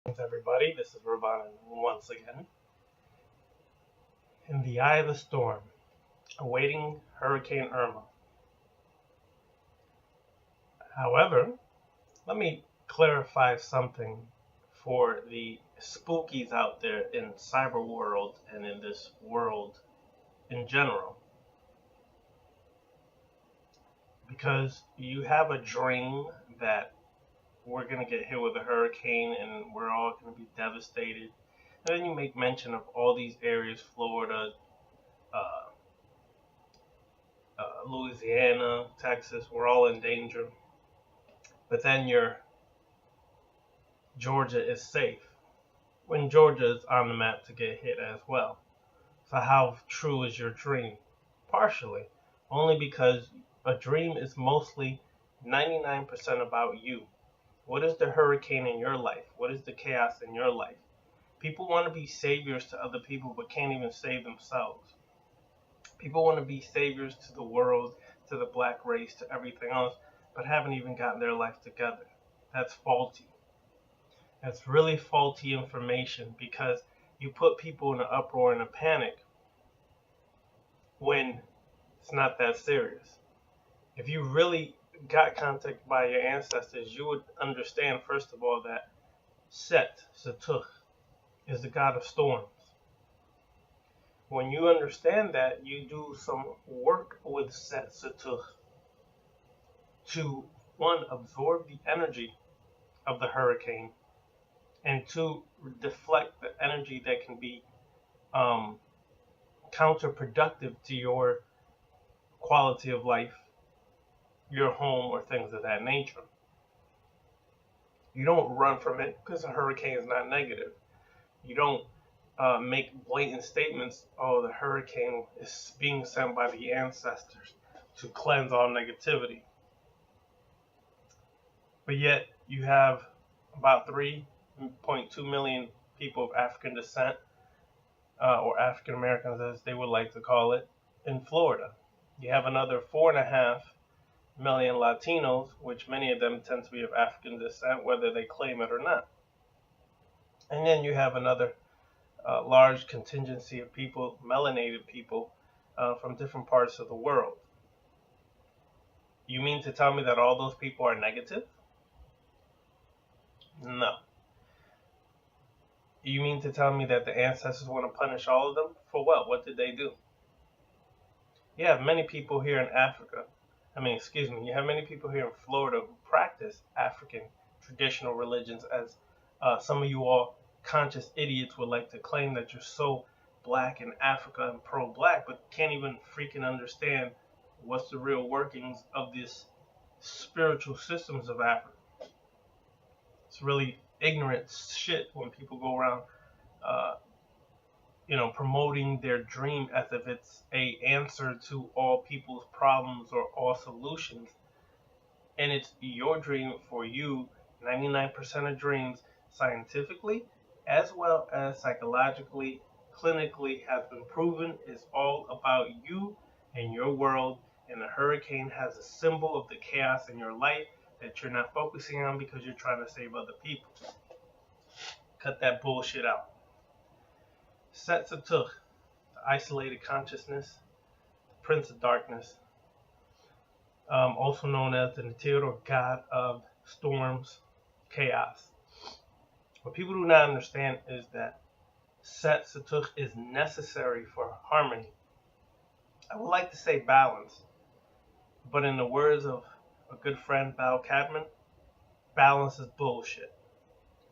Everybody, this is Ravana once again. In the eye of the storm, awaiting Hurricane Irma. However, let me clarify something for the spookies out there in cyber world and in this world in general. Because you have a dream that we're going to get hit with a hurricane and we're all going to be devastated. And then you make mention of all these areas, Florida, uh, Louisiana, Texas, we're all in danger. But then your Georgia is safe when Georgia is on the map to get hit as well. So how true is your dream? Partially, only because a dream is mostly 99% about you. What is the hurricane in your life? What is the chaos in your life? People want to be saviors to other people but can't even save themselves. People want to be saviors to the world, to the black race, to everything else, but haven't even gotten their life together. That's faulty. That's really faulty information because you put people in an uproar and a panic when it's not that serious. If you really got contacted by your ancestors, you would understand, first of all, that Set-Sutekh is the god of storms. When you understand that, you do some work with Set-Sutekh to, one, absorb the energy of the hurricane, and two, deflect the energy that can be counterproductive to your quality of life, your home, or things of that nature. You don't run from it because a hurricane is not negative. You don't make blatant statements, oh, the hurricane is being sent by the ancestors to cleanse all negativity. But yet you have about 3.2 million people of African descent, or African Americans as they would like to call it, in Florida. You have another 4.5 million Latinos, which many of them tend to be of African descent, whether they claim it or not. And then you have another large contingency of people, melanated people, from different parts of the world. You mean to tell me that all those people are negative? No. You mean to tell me that the ancestors want to punish all of them? For what? What did they do? You have many people here in Africa. You have many people here in Florida who practice African traditional religions, as some of you all conscious idiots would like to claim that you're so black in Africa and pro-black, but can't even freaking understand what's the real workings of these spiritual systems of Africa. It's really ignorant shit when people go around, promoting their dream as if it's a answer to all people's problems or all solutions. And it's your dream for you. 99% of dreams, scientifically as well as psychologically, clinically, has been proven, is all about you and your world. And the hurricane has a symbol of the chaos in your life that you're not focusing on because you're trying to save other people. Cut that bullshit out. Set-Sutekh, the isolated consciousness, the Prince of Darkness, also known as the Natal God of Storms, Chaos. What people do not understand is that Set-Sutekh is necessary for harmony. I would like to say balance, but in the words of a good friend, Val Cadman, balance is bullshit.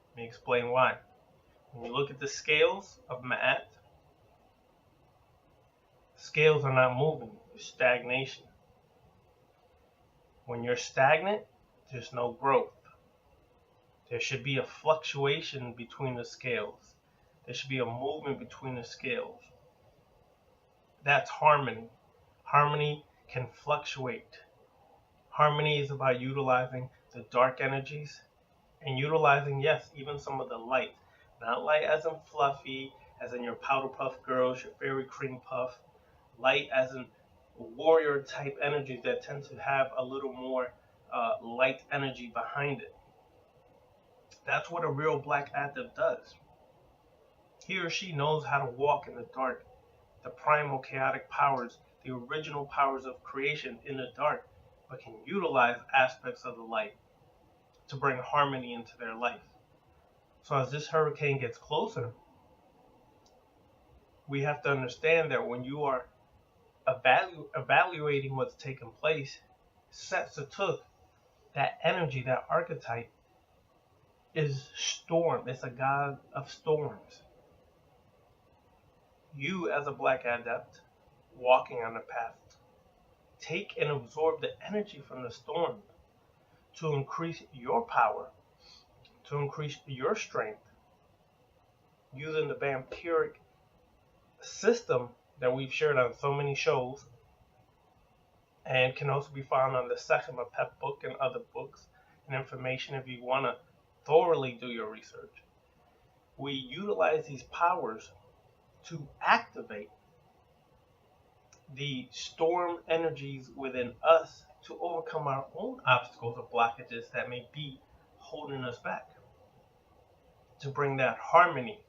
Let me explain why. When you look at the scales of Ma'at, scales are not moving. There's stagnation. When you're stagnant, there's no growth. There should be a fluctuation between the scales. There should be a movement between the scales. That's harmony. Harmony can fluctuate. Harmony is about utilizing the dark energies and utilizing, yes, even some of the light. Not light as in fluffy, as in your powder puff girls, your fairy cream puff. Light as in warrior type energies that tend to have a little more light energy behind it. That's what a real black adept does. He or she knows how to walk in the dark, the primal chaotic powers, the original powers of creation in the dark, but can utilize aspects of the light to bring harmony into their life. So as this hurricane gets closer, we have to understand that when you are evaluating what's taken place, Set-Sutekh, that energy, that archetype, is storm. It's a god of storms. You, as a black adept, walking on the path, take and absorb the energy from the storm to increase your power, to increase your strength, using the vampiric system that we've shared on so many shows, and can also be found on the Shep Cap book and other books and information if you want to thoroughly do your research. We utilize these powers to activate the storm energies within us to overcome our own obstacles or blockages that may be holding us back, to bring that harmony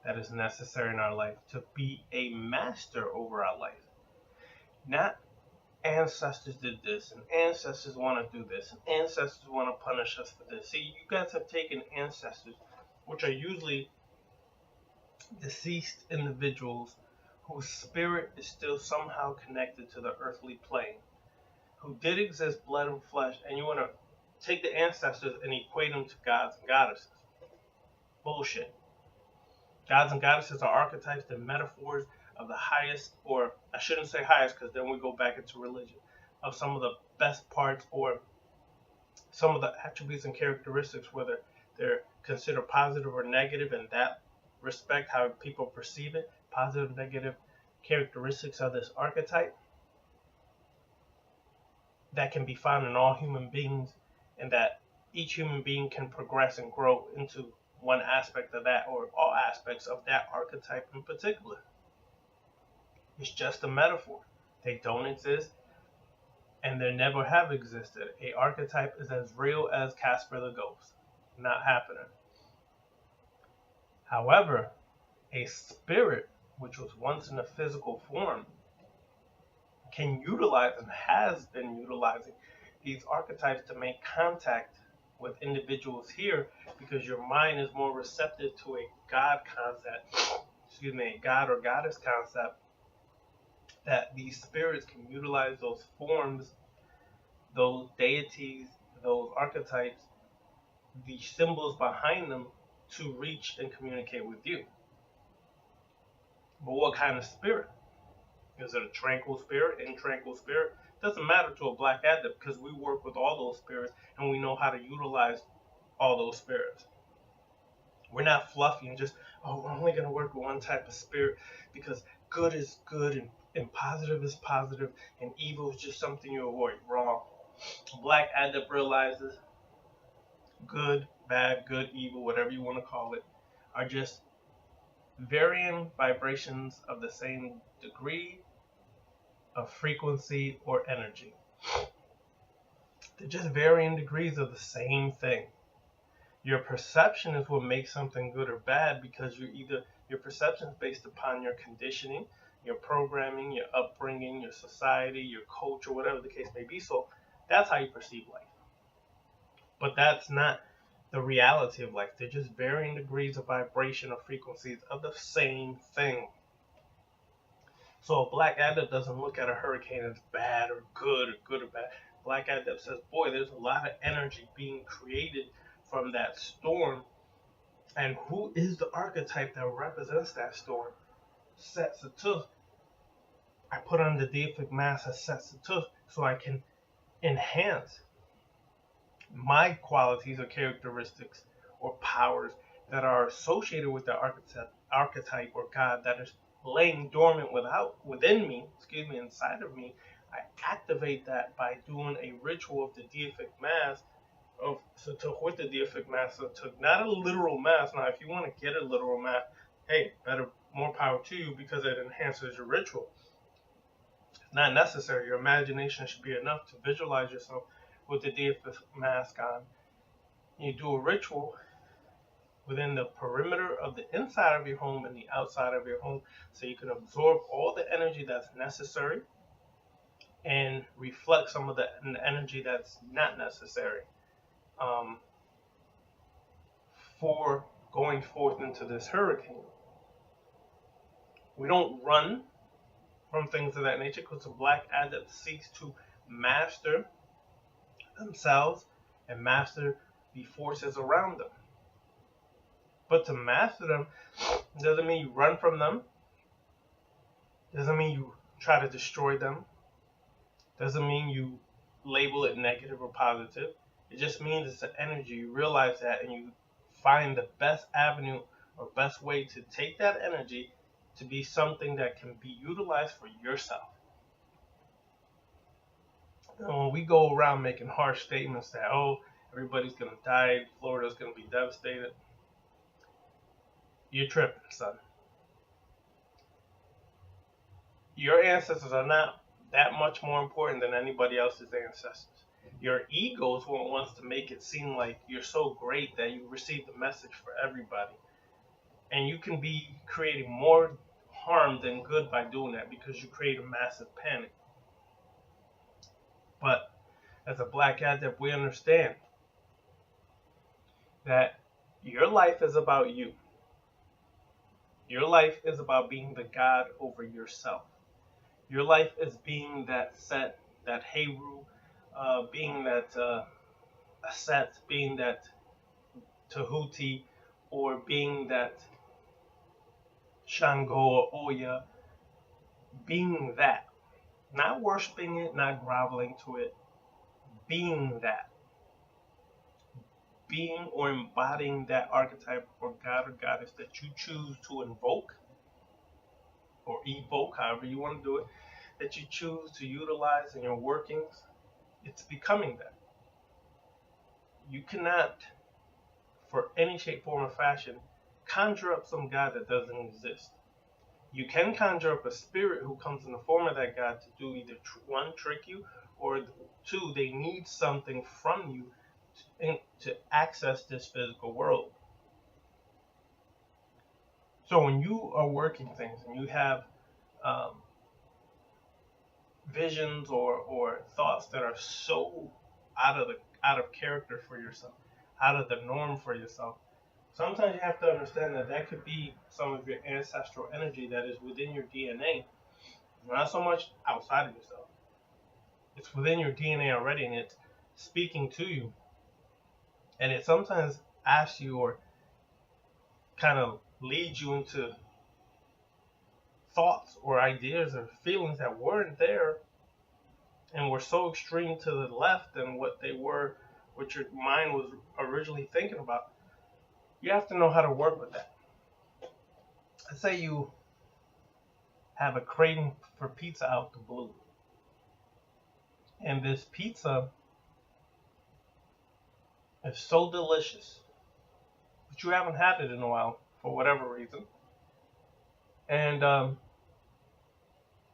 that is necessary in our life, to be a master over our life. Not ancestors did this, and ancestors want to do this, and ancestors want to punish us for this. See, you guys have taken ancestors, which are usually deceased individuals whose spirit is still somehow connected to the earthly plane, who did exist blood and flesh, and you want to take the ancestors and equate them to gods and goddesses. Bullshit. Gods and goddesses are archetypes, they're metaphors of the highest, or I shouldn't say highest because then we go back into religion, of some of the best parts or some of the attributes and characteristics, whether they're considered positive or negative in that respect, how people perceive it, positive, negative characteristics of this archetype that can be found in all human beings, and that each human being can progress and grow into one aspect of that or all aspects of that archetype in particular. It's just a metaphor. They don't exist, and they never have existed. A archetype is as real as Casper the Ghost. Not happening. However, a spirit, which was once in a physical form, can utilize and has been utilizing these archetypes to make contact with individuals here, because your mind is more receptive to a God concept, a God or goddess concept, that these spirits can utilize those forms, those deities, those archetypes, the symbols behind them to reach and communicate with you. But what kind of spirit? Is it a tranquil spirit, intranquil spirit? Doesn't matter to a black adept, because we work with all those spirits and we know how to utilize all those spirits. We're not fluffy and just, oh, we're only going to work with one type of spirit because good is good and positive is positive and evil is just something you avoid. Wrong. Black adept realizes good, bad, good, evil, whatever you want to call it, are just varying vibrations of the same degree of frequency or energy. They're just varying degrees of the same thing. Your perception is what makes something good or bad, because your perception is based upon your conditioning, your programming, your upbringing, your society, your culture, whatever the case may be. So that's how you perceive life. But that's not the reality of life. They're just varying degrees of vibration or frequencies of the same thing. So a black adept doesn't look at a hurricane as bad or good or bad. Black adept says, boy, there's a lot of energy being created from that storm. And who is the archetype that represents that storm? Set-Sutekh. I put on the deific mask as Set-Sutekh so I can enhance my qualities or characteristics or powers that are associated with the archetype or God that is laying dormant within me, inside of me. I activate that by doing a ritual of the deific mask of Set-Sutekh with the deific mask. Set-Sutekh, not a literal mask. Now, if you want to get a literal mask, hey, more power to you, because it enhances your ritual. It's not necessary. Your imagination should be enough to visualize yourself with the deific mask on. You do a ritual, within the perimeter of the inside of your home and the outside of your home, so you can absorb all the energy that's necessary and reflect some of the energy that's not necessary um, for going forth into this hurricane. We don't run from things of that nature because the Black Adept seeks to master themselves and master the forces around them. But to master them doesn't mean you run from them, doesn't mean you try to destroy them, doesn't mean you label it negative or positive. It just means it's an energy. You realize that and you find the best avenue or best way to take that energy to be something that can be utilized for yourself. And when we go around making harsh statements that, oh, everybody's going to die, Florida's going to be devastated, you're tripping, son. Your ancestors are not that much more important than anybody else's ancestors. Your egos wants to make it seem like you're so great that you receive the message for everybody. And you can be creating more harm than good by doing that because you create a massive panic. But as a Black Adept, we understand that your life is about you. Your life is about being the God over yourself. Your life is being that Set, that Heru, being that Set, being that Tahuti, or being that Shango or Oya, being that. Not worshiping it, not groveling to it, being that. Being or embodying that archetype or god or goddess that you choose to invoke or evoke, however you want to do it, that you choose to utilize in your workings, it's becoming that. You cannot, for any shape, form, or fashion, conjure up some god that doesn't exist. You can conjure up a spirit who comes in the form of that god to do either one, trick you, or two, they need something from you to access this physical world. So when you are working things and you have visions or thoughts that are so out of character for yourself, out of the norm for yourself, sometimes you have to understand that that could be some of your ancestral energy that is within your DNA, not so much outside of yourself. It's within your DNA already, and it's speaking to you. And it sometimes asks you or kind of leads you into thoughts or ideas or feelings that weren't there and were so extreme to the left than what they were, what your mind was originally thinking about. You have to know how to work with that. Let's say you have a craving for pizza out the blue. And this pizza is so delicious, but you haven't had it in a while for whatever reason. And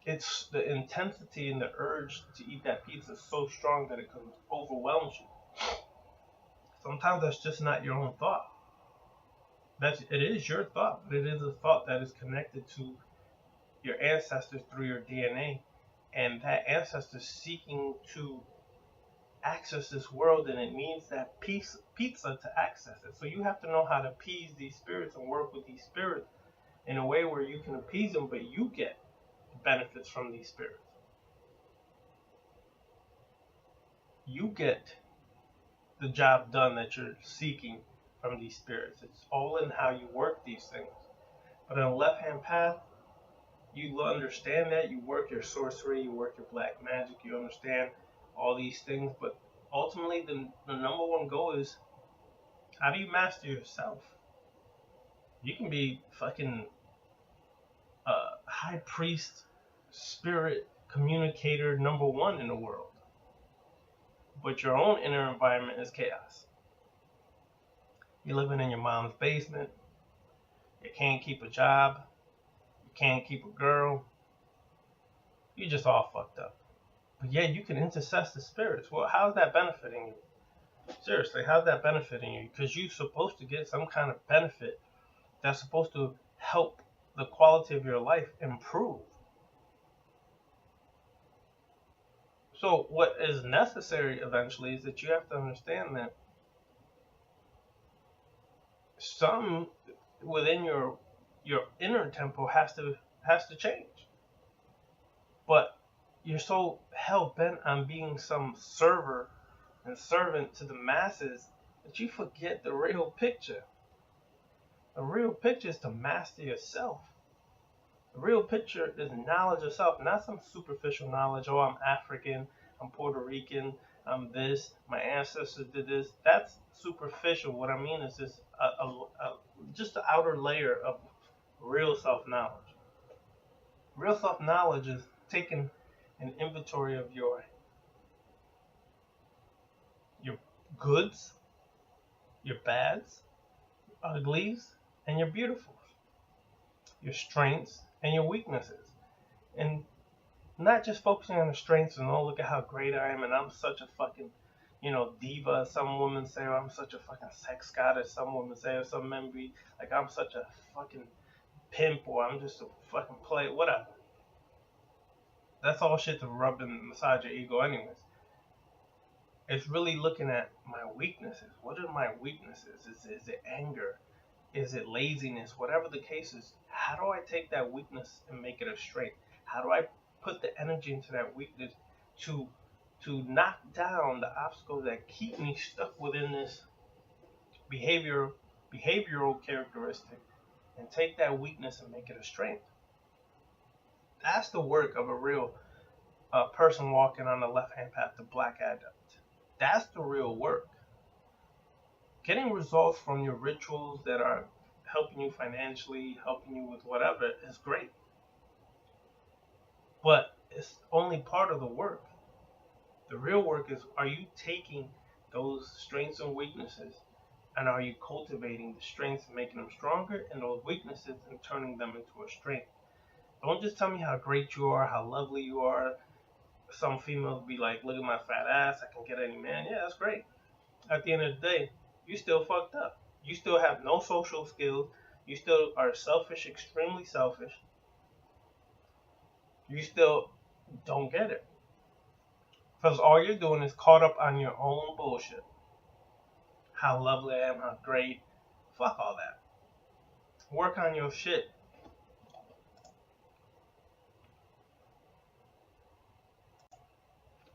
it's the intensity and the urge to eat that pizza is so strong that it overwhelms you. Sometimes that's just not your own thought. It is your thought, but it is a thought that is connected to your ancestors through your DNA, and that ancestor seeking to access this world, and it needs that pizza to access it. So you have to know how to appease these spirits and work with these spirits in a way where you can appease them, but you get benefits from these spirits. You get the job done that you're seeking from these spirits. It's all in how you work these things. But on the left-hand path, you understand that. You work your sorcery, you work your black magic, you understand all these things. But ultimately, the number one goal is, how do you master yourself? You can be fucking high priest, spirit, communicator number one in the world. But your own inner environment is chaos. You're living in your mom's basement. You can't keep a job. You can't keep a girl. You're just all fucked up. But yeah, you can intercess the spirits. Well, how's that benefiting you? Seriously, how's that benefiting you? Because you're supposed to get some kind of benefit that's supposed to help the quality of your life improve. So what is necessary eventually is that you have to understand that some within your inner temple has to change. But you're so hell bent on being some server and servant to the masses that you forget the real picture. The real picture is to master yourself. The real picture is knowledge of self, not some superficial knowledge. Oh, I'm African, I'm Puerto Rican, I'm this, my ancestors did this. That's superficial. What I mean is just the outer layer of real self knowledge. Real self knowledge is taking an inventory of your goods, your bads, your uglies, and your beautifuls, your strengths and your weaknesses, and not just focusing on the strengths and oh look at how great I am and I'm such a fucking diva. Some women say, oh, I'm such a fucking sex goddess. Some women say, or some men be like, I'm such a fucking pimp, or I'm just a fucking play, whatever. That's all shit to rub and massage your ego, anyways. It's really looking at my weaknesses. What are my weaknesses? Is it anger? Is it laziness? Whatever the case is, how do I take that weakness and make it a strength? How do I put the energy into that weakness to knock down the obstacles that keep me stuck within this behavioral characteristic and take that weakness and make it a strength? That's the work of a real person walking on the left-hand path, the Black Adept. That's the real work. Getting results from your rituals that are helping you financially, helping you with whatever is great. But it's only part of the work. The real work is, are you taking those strengths and weaknesses and are you cultivating the strengths and making them stronger, and those weaknesses and turning them into a strength? Don't just tell me how great you are, how lovely you are. Some females be like, look at my fat ass, I can get any man. Yeah, that's great. At the end of the day, you still fucked up. You still have no social skills. You still are selfish, extremely selfish. You still don't get it. Because all you're doing is caught up on your own bullshit. How lovely I am, how great. Fuck all that. Work on your shit.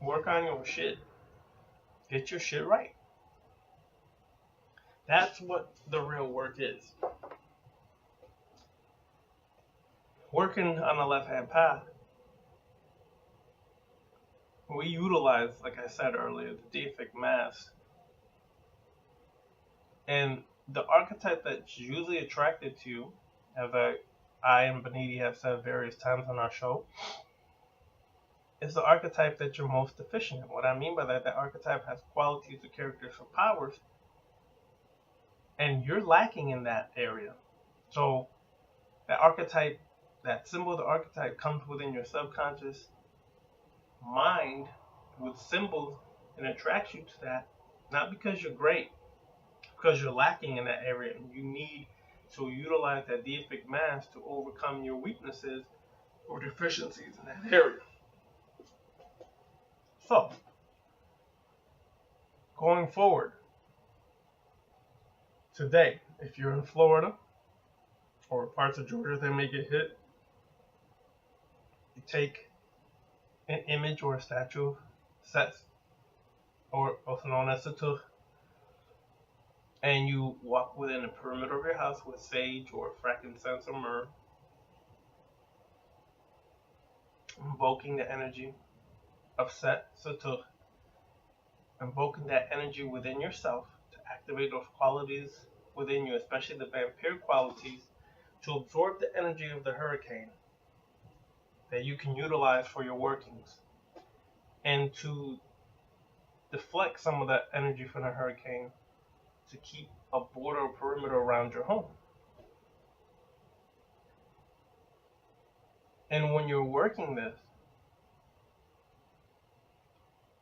Work on your shit. Get your shit right. That's what the real work is. Working on the left-hand path, we utilize, like I said earlier, the deific mask. And the archetype that's usually attracted to you, as I and Beniti have said various times on our show, is the archetype that you're most deficient in. What I mean by that, that archetype has qualities or characters or powers, and you're lacking in that area. So that archetype, that symbol of the archetype comes within your subconscious mind with symbols and attracts you to that, not because you're great, because you're lacking in that area, and you need to utilize that deific mask to overcome your weaknesses or deficiencies in that area. So, going forward, today, if you're in Florida or parts of Georgia that may get hit, you take an image or a statue of Set, or also known as Set-Sutekh, and you walk within the perimeter of your house with sage or frankincense or myrrh, invoking the energy of Set-Sutekh, invoking that energy within yourself to activate those qualities within you, especially the vampire qualities, to absorb the energy of the hurricane that you can utilize for your workings, and to deflect some of that energy from the hurricane to keep a border or perimeter around your home. And when you're working this,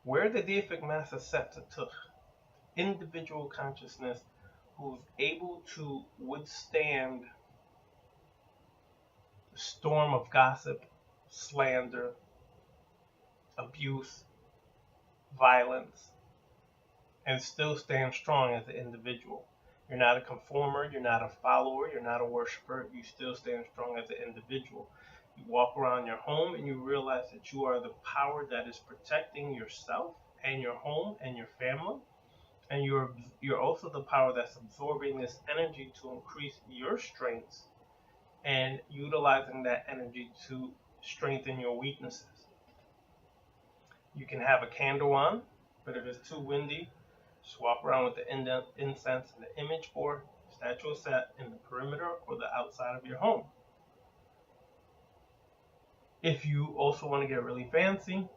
wear the deific mask of Set-Sutekh individual consciousness who's able to withstand the storm of gossip, slander, abuse, violence, and still stand strong as an individual. You're not a conformer, you're not a follower, you're not a worshiper, you still stand strong as an individual. You walk around your home and you realize that you are the power that is protecting yourself and your home and your family. And you're also the power that's absorbing this energy to increase your strengths and utilizing that energy to strengthen your weaknesses. You can have a candle on, but if it's too windy, just walk around with the incense and the image or statue of Set in the perimeter or the outside of your home. If you also want to get really fancy,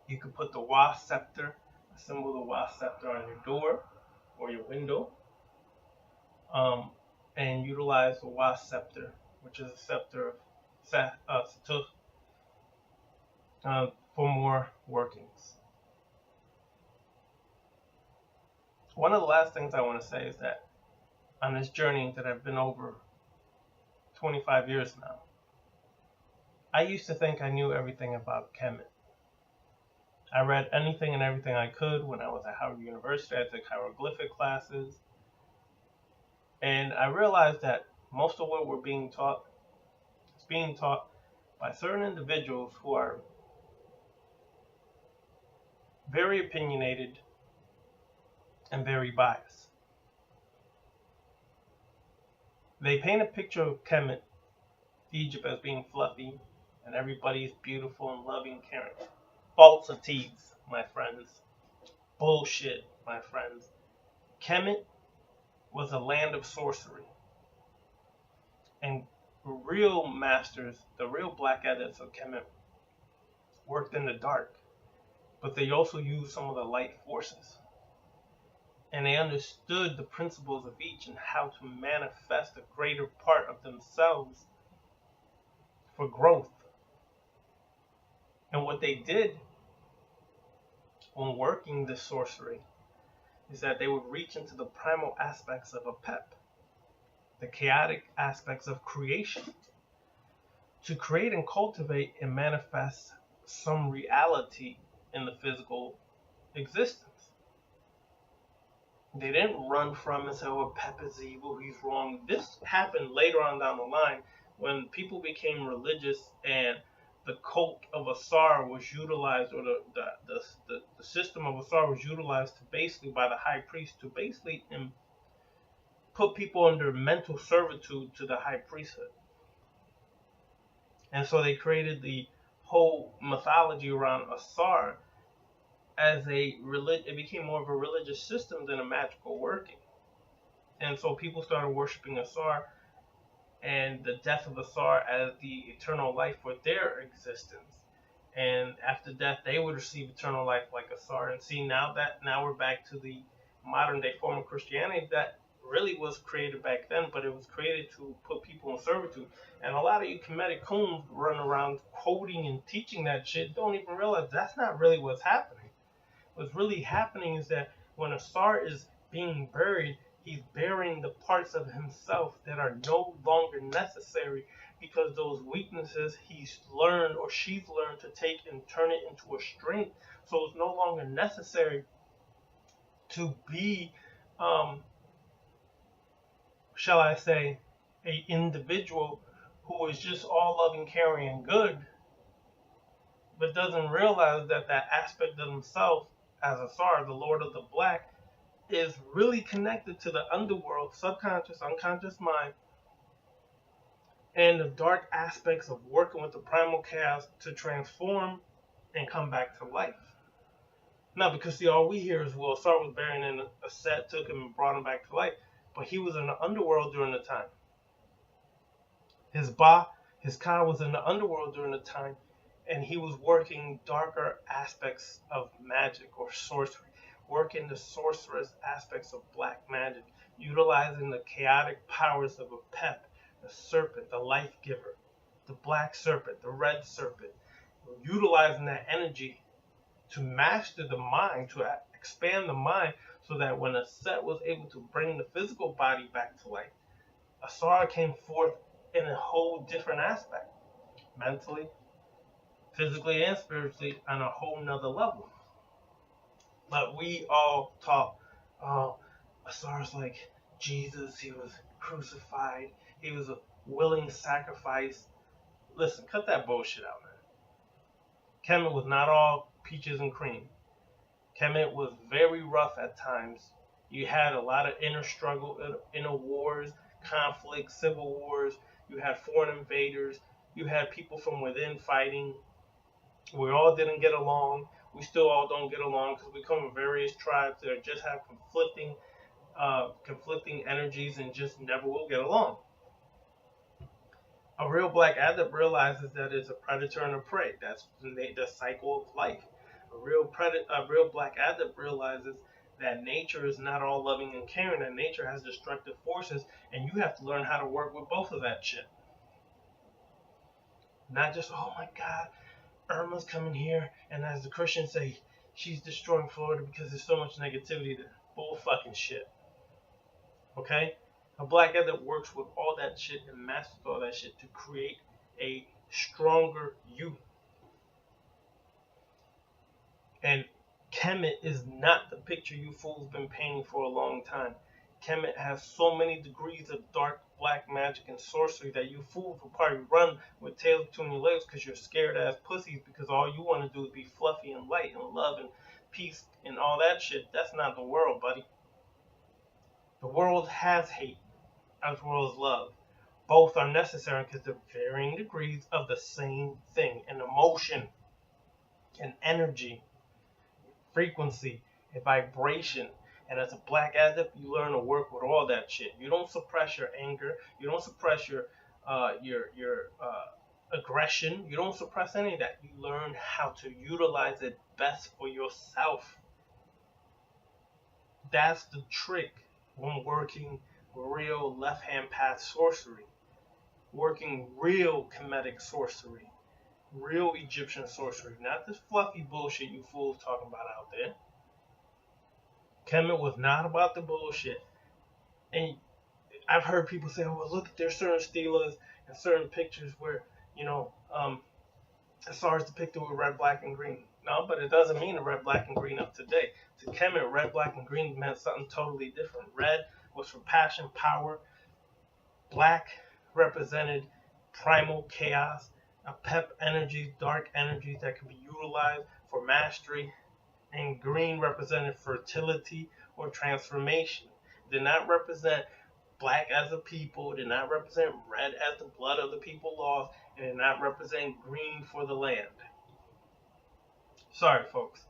you could put the wasp scepter, a symbol of the wasp scepter, on your door or your window, and utilize the wasp scepter, which is a scepter of Set-Sutekh, for more workings. One of the last things I want to say is that on this journey that I've been over 25 years now, I used to think I knew everything about Kemet. I read anything and everything I could when I was at Howard University. I took hieroglyphic classes. And I realized that most of what we're being taught is being taught by certain individuals who are very opinionated and very biased. They paint a picture of Kemet, Egypt, as being fluffy and everybody's beautiful and loving, caring. Falsities, my friends. Bullshit, my friends. Kemet was a land of sorcery. And real masters, the real black adepts of Kemet, worked in the dark. But they also used some of the light forces. And they understood the principles of each and how to manifest a greater part of themselves for growth. And what they did when working this sorcery is that they would reach into the primal aspects of Apep, the chaotic aspects of creation, to create and cultivate and manifest some reality in the physical existence. They didn't run from and say, oh, Apep is evil, he's wrong. This happened later on down the line when people became religious and the cult of Asar was utilized, or the system of Asar was utilized to basically, by the high priest, to basically put people under mental servitude to the high priesthood. And so they created the whole mythology around Asar as it became more of a religious system than a magical working. And so people started worshiping Asar and the death of Asar as the eternal life for their existence. And after death, they would receive eternal life like Asar. And see, now we're back to the modern day form of Christianity that really was created back then, but it was created to put people in servitude. And a lot of you Kemetic coons run around quoting and teaching that shit, don't even realize that's not really what's happening. What's really happening is that when Asar is being buried, he's burying the parts of himself that are no longer necessary because those weaknesses he's learned or she's learned to take and turn it into a strength. So it's no longer necessary to be, shall I say, a individual who is just all loving, caring, and good, but doesn't realize that that aspect of himself as Asar, the Lord of the Black, is really connected to the underworld, subconscious, unconscious mind, and the dark aspects of working with the primal chaos to transform and come back to life. Now, because see, all we hear is, well, Asar was buried in a Set, took him and brought him back to life, but he was in the underworld during the time. His Ka was in the underworld during the time, and he was working darker aspects of magic or sorcery, working the sorcerous aspects of black magic, utilizing the chaotic powers of Apep, the serpent, the life giver, the black serpent, the red serpent, utilizing that energy to master the mind, to expand the mind so that when a Set was able to bring the physical body back to life, Asar came forth in a whole different aspect, mentally, physically, and spiritually, on a whole nother level. But we all talk, oh, Asar's like Jesus, he was crucified, he was a willing sacrifice. Listen, cut that bullshit out, man. Kemet was not all peaches and cream. Kemet was very rough at times. You had a lot of inner struggle, inner wars, conflicts, civil wars. You had foreign invaders. You had people from within fighting. We all didn't get along. We still all don't get along because we come from various tribes that just have conflicting energies and just never will get along. A real black adept realizes that it's a predator and a prey. That's the cycle of life. A real black adept realizes that nature is not all loving and caring, that nature has destructive forces, and you have to learn how to work with both of that shit. Not just, oh my God, Irma's coming here, and as the Christians say, she's destroying Florida because there's so much negativity there. Bull fucking shit. Okay? A black adept works with all that shit and masters all that shit to create a stronger you. And Kemet is not the picture you fools been painting for a long time. Kemet has so many degrees of dark black magic and sorcery that you fools will probably run with tails between your legs because you're scared ass pussies, because all you want to do is be fluffy and light and love and peace and all that shit. That's not the world, buddy. The world has hate as well as love. Both are necessary because they're varying degrees of the same thing: an emotion, an energy, frequency, a vibration. And as a black adept, you learn to work with all that shit. You don't suppress your anger. You don't suppress your aggression. You don't suppress any of that. You learn how to utilize it best for yourself. That's the trick when working real left-hand path sorcery, working real Kemetic sorcery, real Egyptian sorcery, not this fluffy bullshit you fools talking about out there. Kemet was not about the bullshit. And I've heard people say, oh, well, look, there's certain stelas and certain pictures where, Asar is depicted with red, black, and green. No, but it doesn't mean the red, black, and green of today. To Kemet, red, black, and green meant something totally different. Red was for passion, power. Black represented primal chaos, a pep energy, dark energies that can be utilized for mastery. And green represented fertility or transformation. Did not represent black as a people, did not represent red as the blood of the people lost, and did not represent green for the land. Sorry, folks.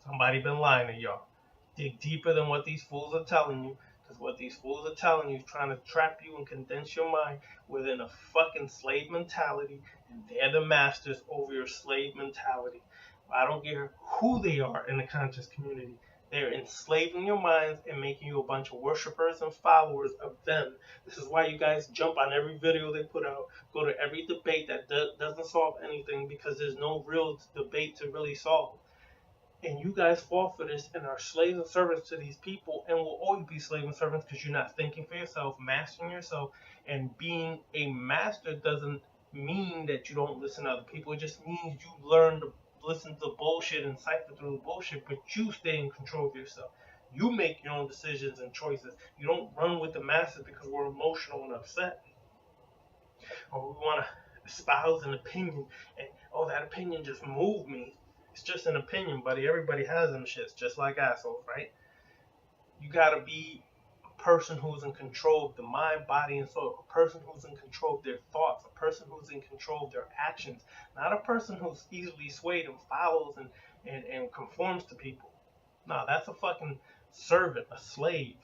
Somebody been lying to y'all. Dig deeper than what these fools are telling you, because what these fools are telling you is trying to trap you and condense your mind within a fucking slave mentality, and they're the masters over your slave mentality. I don't care who they are in the conscious community. They're enslaving your minds and making you a bunch of worshipers and followers of them. This is why you guys jump on every video they put out, go to every debate that doesn't solve anything, because there's no real debate to really solve. And you guys fall for this and are slaves and servants to these people, and will always be slaves and servants because you're not thinking for yourself, mastering yourself. And being a master doesn't mean that you don't listen to other people. It just means you learn to listen to the bullshit and cipher through the bullshit, but you stay in control of yourself. You make your own decisions and choices. You don't run with the masses because we're emotional and upset, or we want to espouse an opinion and, oh, that opinion just moved me. It's just an opinion, buddy. Everybody has them shits, just like assholes, right? You gotta be a person who's in control of the mind, body, and soul. A person who's in control of their thoughts. A person who's in control of their actions. Not a person who's easily swayed and follows and conforms to people. No, that's a fucking servant, a slave.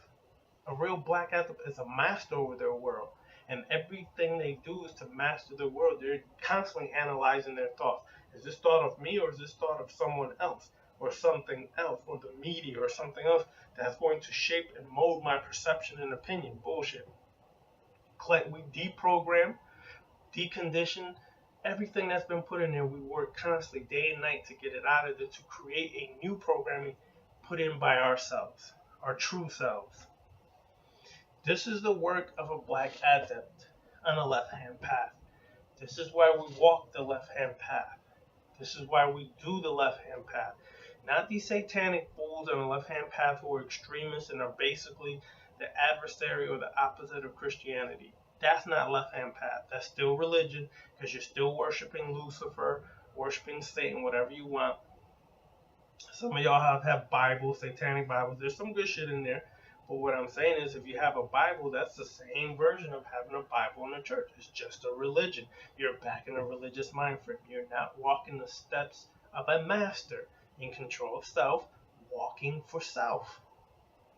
A real black adept is a master over their world. And everything they do is to master their world. They're constantly analyzing their thoughts. Is this thought of me, or is this thought of someone else, or something else, or the media, or something else that's going to shape and mold my perception and opinion? Bullshit. We deprogram, decondition everything that's been put in there. We work constantly, day and night, to get it out of there, to create a new programming put in by ourselves, our true selves. This is the work of a black adept on a left-hand path. This is why we walk the left-hand path. This is why we do the left-hand path. Not these satanic fools on the left-hand path who are extremists and are basically the adversary or the opposite of Christianity. That's not left-hand path. That's still religion, because you're still worshiping Lucifer, worshiping Satan, whatever you want. Some of y'all have Bibles, satanic Bibles. There's some good shit in there. But what I'm saying is, if you have a Bible, that's the same version of having a Bible in the church. It's just a religion. You're back in a religious mind frame. You're not walking the steps of a master in control of self, walking for self.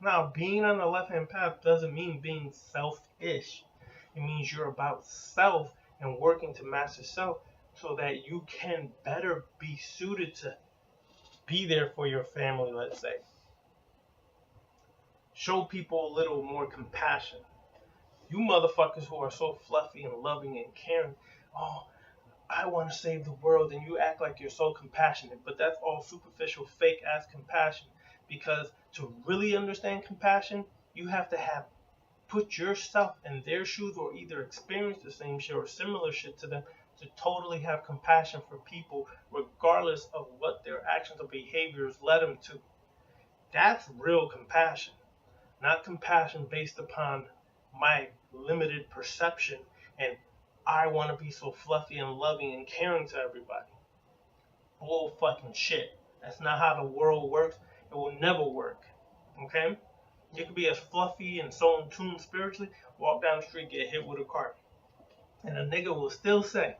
Now, being on the left-hand path doesn't mean being selfish. It means you're about self and working to master self so that you can better be suited to be there for your family, let's say. Show people a little more compassion. You motherfuckers who are so fluffy and loving and caring, oh, I want to save the world, and you act like you're so compassionate, but that's all superficial, fake-ass compassion. Because to really understand compassion, you have to have put yourself in their shoes or either experience the same shit or similar shit to them to totally have compassion for people regardless of what their actions or behaviors led them to. That's real compassion. Not compassion based upon my limited perception and I want to be so fluffy and loving and caring to everybody. Bull fucking shit. That's not how the world works. It will never work. Okay? You could be as fluffy and so in tune spiritually, walk down the street, get hit with a car. And a nigga will still say,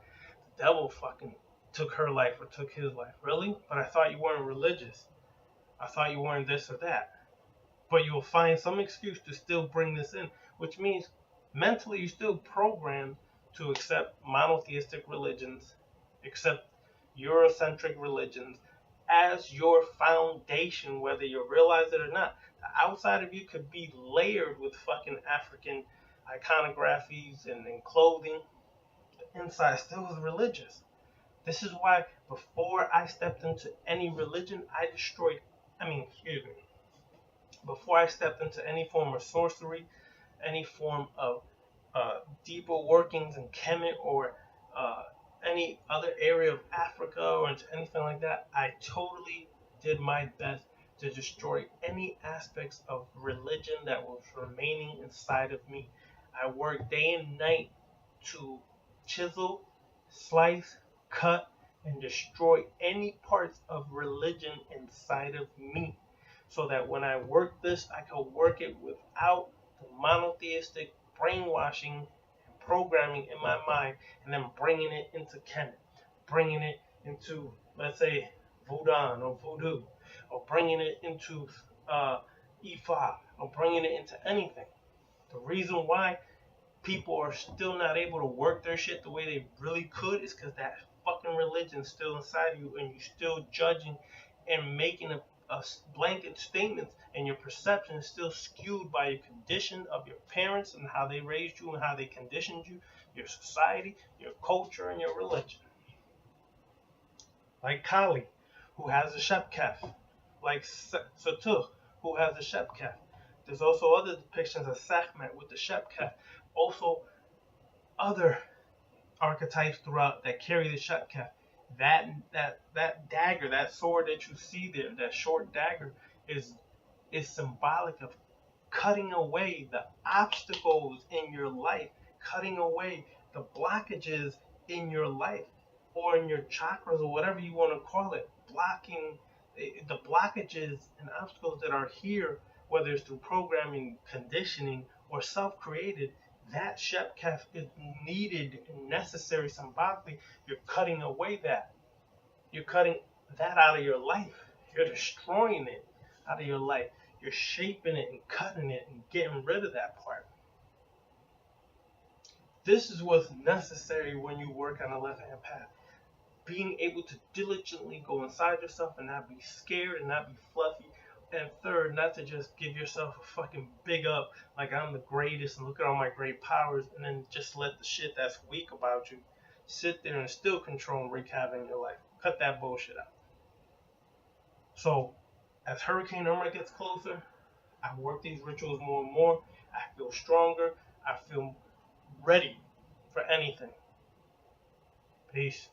the devil fucking took her life or took his life. Really? But I thought you weren't religious. I thought you weren't this or that. But you'll find some excuse to still bring this in, which means mentally you're still programmed to accept monotheistic religions, accept Eurocentric religions as your foundation, whether you realize it or not. The outside of you could be layered with fucking African iconographies and clothing. The inside still is religious. This is why before I stepped into any religion, before I stepped into any form of sorcery, any form of deeper workings in Kemet or any other area of Africa or into anything like that, I totally did my best to destroy any aspects of religion that was remaining inside of me. I worked day and night to chisel, slice, cut, and destroy any parts of religion inside of me, so that when I work this, I can work it without the monotheistic brainwashing and programming in my mind, and then bringing it into Kemet, bringing it into, let's say, Voodoo or Voodoo, or bringing it into Ifa, or bringing it into anything. The reason why people are still not able to work their shit the way they really could is because that fucking religion's still inside you, and you're still judging and making a blanket statements, and your perception is still skewed by your condition of your parents and how they raised you and how they conditioned you, your society, your culture, and your religion. Like Kali, who has a Shep Cap, like Set-Sutekh, who has a Shep Cap. There's also other depictions of Sekhmet with the Shep Cap. Also, other archetypes throughout that carry the Shep Cap. That dagger, that sword that you see there, that short dagger, is symbolic of cutting away the obstacles in your life, cutting away the blockages in your life or in your chakras or whatever you want to call it, blocking the blockages and obstacles that are here, whether it's through programming, conditioning, or self-created. That Shep Cap is needed and necessary symbolically. You're cutting away that. You're cutting that out of your life. You're destroying it out of your life. You're shaping it and cutting it and getting rid of that part. This is what's necessary when you work on a left-hand path. Being able to diligently go inside yourself and not be scared and not be fluffy. And third, not to just give yourself a fucking big up like I'm the greatest and look at all my great powers, and then just let the shit that's weak about you sit there and still control and wreak havoc in your life. Cut that bullshit out. So As Hurricane Irma gets closer, I work these rituals more and more. I feel stronger. I feel ready for anything. Peace.